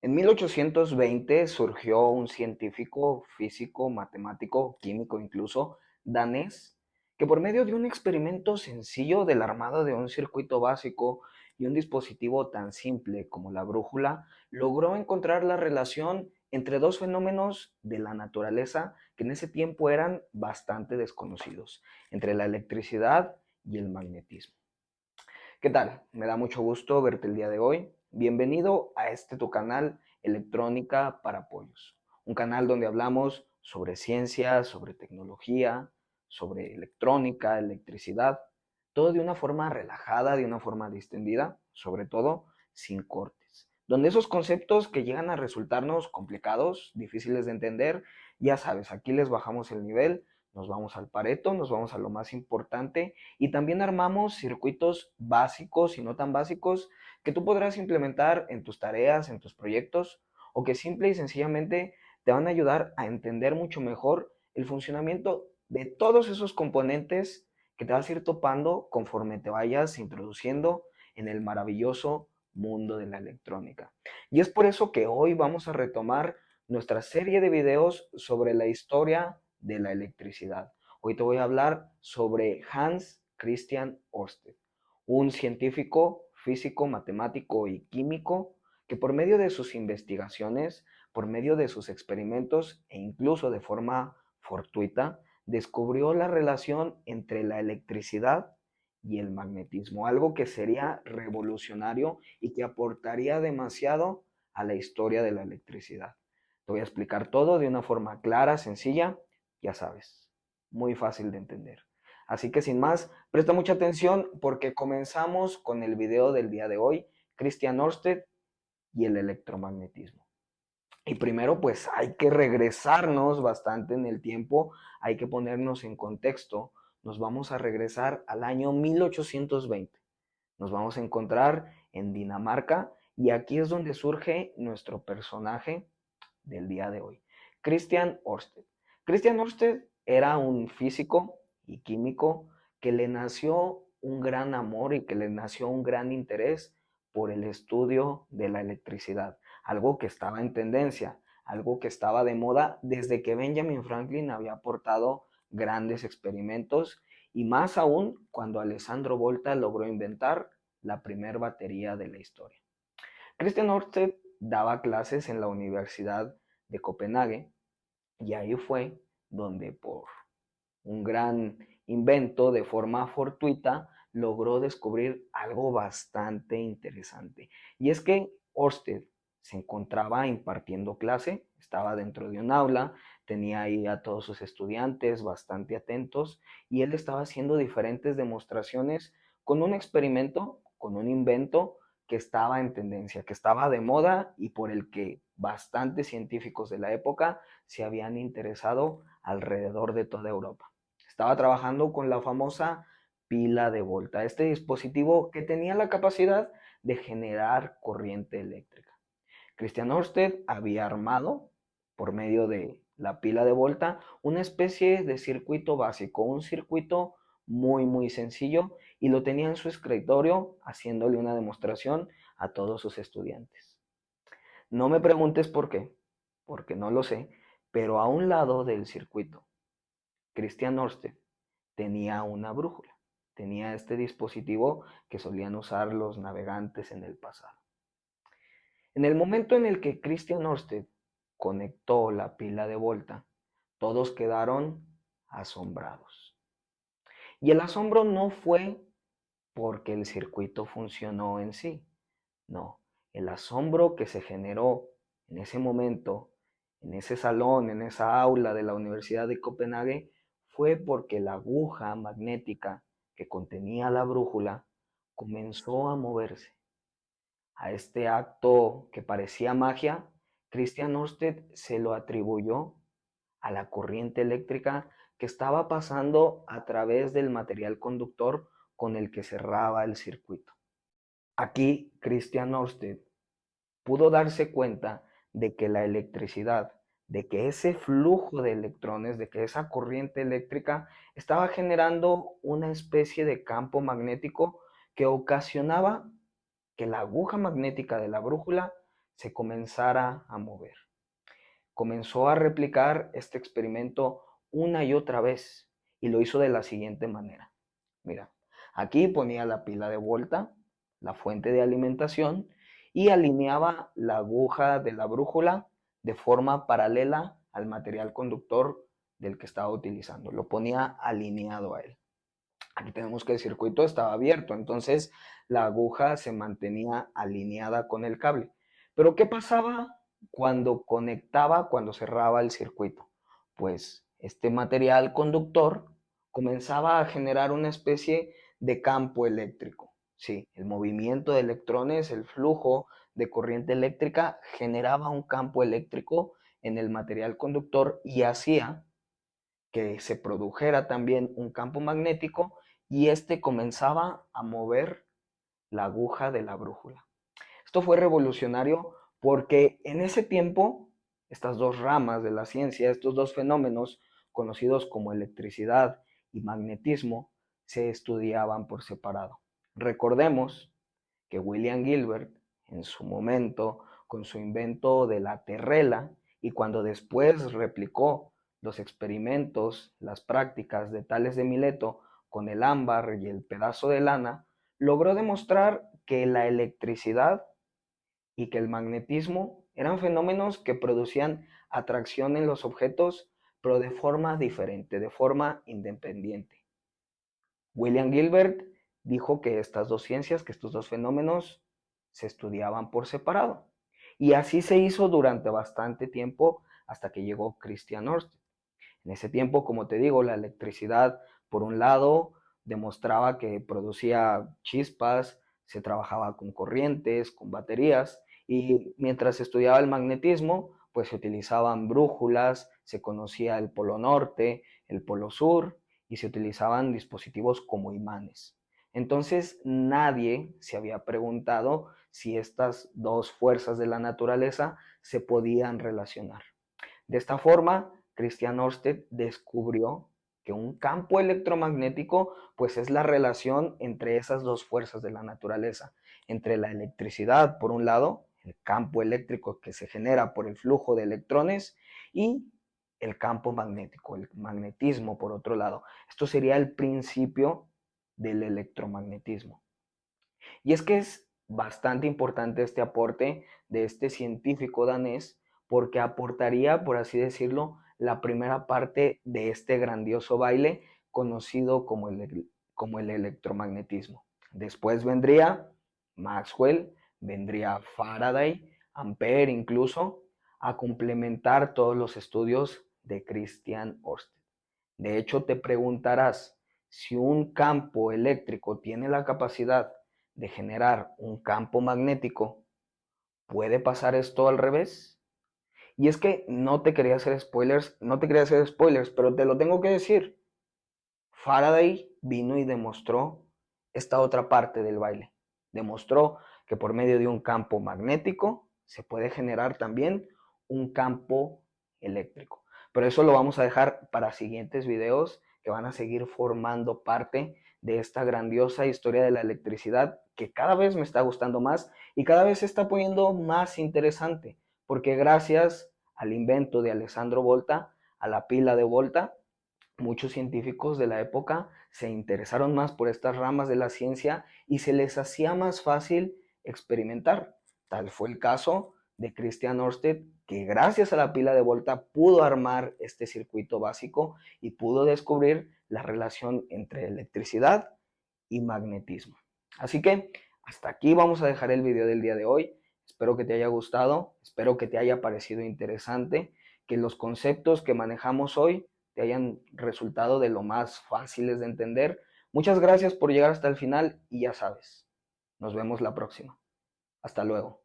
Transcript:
En 1820 surgió un científico, físico, matemático, químico incluso, danés, que por medio de un experimento sencillo del armado de un circuito básico y un dispositivo tan simple como la brújula, logró encontrar la relación entre dos fenómenos de la naturaleza que en ese tiempo eran bastante desconocidos, entre la electricidad y el magnetismo. ¿Qué tal? Me da mucho gusto verte el día de hoy. Bienvenido a este tu canal Electrónica para Pollos, un canal donde hablamos sobre ciencia, sobre tecnología, sobre electrónica, electricidad, todo de una forma relajada, de una forma distendida, sobre todo sin cortes, donde esos conceptos que llegan a resultarnos complicados, difíciles de entender, ya sabes, aquí les bajamos el nivel, nos vamos al Pareto, nos vamos a lo más importante y también armamos circuitos básicos y no tan básicos que tú podrás implementar en tus tareas, en tus proyectos, o que simple y sencillamente te van a ayudar a entender mucho mejor el funcionamiento de todos esos componentes que te vas a ir topando conforme te vayas introduciendo en el maravilloso mundo de la electrónica. Y es por eso que hoy vamos a retomar nuestra serie de videos sobre la historia de la electricidad. Hoy te voy a hablar sobre Hans Christian Ørsted, un científico, físico, matemático y químico que por medio de sus investigaciones, por medio de sus experimentos e incluso de forma fortuita, descubrió la relación entre la electricidad y el magnetismo, algo que sería revolucionario y que aportaría demasiado a la historia de la electricidad. Te voy a explicar todo de una forma clara, sencilla, ya sabes, muy fácil de entender. Así que sin más, presta mucha atención porque comenzamos con el video del día de hoy, Christian Ørsted y el electromagnetismo. Y primero pues hay que regresarnos bastante en el tiempo, hay que ponernos en contexto. Nos vamos a regresar al año 1820. Nos vamos a encontrar en Dinamarca y aquí es donde surge nuestro personaje del día de hoy, Christian Ørsted. Christian Ørsted era un físico y químico que le nació un gran amor y que le nació un gran interés por el estudio de la electricidad, algo que estaba en tendencia, algo que estaba de moda desde que Benjamin Franklin había aportado grandes experimentos y más aún cuando Alessandro Volta logró inventar la primera batería de la historia. Christian Ørsted daba clases en la Universidad de Copenhague y ahí fue donde por un gran invento de forma fortuita logró descubrir algo bastante interesante. Y es que Ørsted se encontraba impartiendo clase, estaba dentro de un aula, tenía ahí a todos sus estudiantes bastante atentos y él estaba haciendo diferentes demostraciones con un experimento, con un invento que estaba en tendencia, que estaba de moda y por el que bastantes científicos de la época se habían interesado alrededor de toda Europa. Estaba trabajando con la famosa pila de Volta, este dispositivo que tenía la capacidad de generar corriente eléctrica. Christian Ørsted había armado, por medio de la pila de Volta, una especie de circuito básico, un circuito muy sencillo y lo tenía en su escritorio haciéndole una demostración a todos sus estudiantes. No me preguntes por qué, porque no lo sé, pero a un lado del circuito, Christian Ørsted tenía una brújula, tenía este dispositivo que solían usar los navegantes en el pasado. En el momento en el que Christian Ørsted conectó la pila de Volta, todos quedaron asombrados. Y el asombro no fue porque el circuito funcionó en sí, no, el asombro que se generó en ese momento, en ese salón, en esa aula de la Universidad de Copenhague, fue porque la aguja magnética que contenía la brújula comenzó a moverse. A este acto que parecía magia, Christian Ørsted se lo atribuyó a la corriente eléctrica que estaba pasando a través del material conductor con el que cerraba el circuito. Aquí Christian Ørsted pudo darse cuenta de que la electricidad, de que ese flujo de electrones, de que esa corriente eléctrica estaba generando una especie de campo magnético que ocasionaba que la aguja magnética de la brújula se comenzara a mover. Comenzó a replicar este experimento una y otra vez y lo hizo de la siguiente manera. Mira, aquí ponía la pila de Volta, la fuente de alimentación, y alineaba la aguja de la brújula de forma paralela al material conductor del que estaba utilizando. Lo ponía alineado a él. Aquí tenemos que el circuito estaba abierto, entonces la aguja se mantenía alineada con el cable. Pero ¿qué pasaba cuando cerraba el circuito? Pues este material conductor comenzaba a generar una especie de campo eléctrico. Sí, el movimiento de electrones, el flujo de corriente eléctrica generaba un campo eléctrico en el material conductor y hacía que se produjera también un campo magnético y este comenzaba a mover la aguja de la brújula. Esto fue revolucionario porque en ese tiempo estas dos ramas de la ciencia, estos dos fenómenos conocidos como electricidad y magnetismo, se estudiaban por separado. Recordemos que William Gilbert, en su momento, con su invento de la terrela, y cuando después replicó los experimentos, las prácticas de Tales de Mileto con el ámbar y el pedazo de lana, logró demostrar que la electricidad y que el magnetismo eran fenómenos que producían atracción en los objetos, pero de forma diferente, de forma independiente. William Gilbert dijo que estas dos ciencias, que estos dos fenómenos se estudiaban por separado. Y así se hizo durante bastante tiempo hasta que llegó Christian Ørsted. En ese tiempo, como te digo, la electricidad, por un lado, demostraba que producía chispas, se trabajaba con corrientes, con baterías, y mientras se estudiaba el magnetismo, pues se utilizaban brújulas, se conocía el polo norte, el polo sur, y se utilizaban dispositivos como imanes. Entonces nadie se había preguntado si estas dos fuerzas de la naturaleza se podían relacionar. De esta forma, Christian Ørsted descubrió que un campo electromagnético pues es la relación entre esas dos fuerzas de la naturaleza, entre la electricidad por un lado, el campo eléctrico que se genera por el flujo de electrones, y el campo magnético, el magnetismo por otro lado. Esto sería el principio del electromagnetismo. Y es que es bastante importante este aporte de este científico danés porque aportaría, por así decirlo, la primera parte de este grandioso baile conocido como el electromagnetismo. Después vendría Maxwell, vendría Faraday, Ampère incluso, a complementar todos los estudios de Christian Ørsted. De hecho, te preguntarás, si un campo eléctrico tiene la capacidad de generar un campo magnético, ¿puede pasar esto al revés? Y es que no te quería hacer spoilers, pero te lo tengo que decir. Faraday vino y demostró esta otra parte del baile. Demostró que por medio de un campo magnético se puede generar también un campo eléctrico. Pero eso lo vamos a dejar para siguientes videos que van a seguir formando parte de esta grandiosa historia de la electricidad que cada vez me está gustando más y cada vez se está poniendo más interesante, porque gracias al invento de Alessandro Volta, a la pila de Volta, muchos científicos de la época se interesaron más por estas ramas de la ciencia y se les hacía más fácil experimentar. Tal fue el caso de Christian Ørsted, que gracias a la pila de Volta pudo armar este circuito básico y pudo descubrir la relación entre electricidad y magnetismo. Así que hasta aquí vamos a dejar el video del día de hoy. Espero que te haya gustado, espero que te haya parecido interesante, que los conceptos que manejamos hoy te hayan resultado de lo más fáciles de entender. Muchas gracias por llegar hasta el final y ya sabes, nos vemos la próxima. Hasta luego.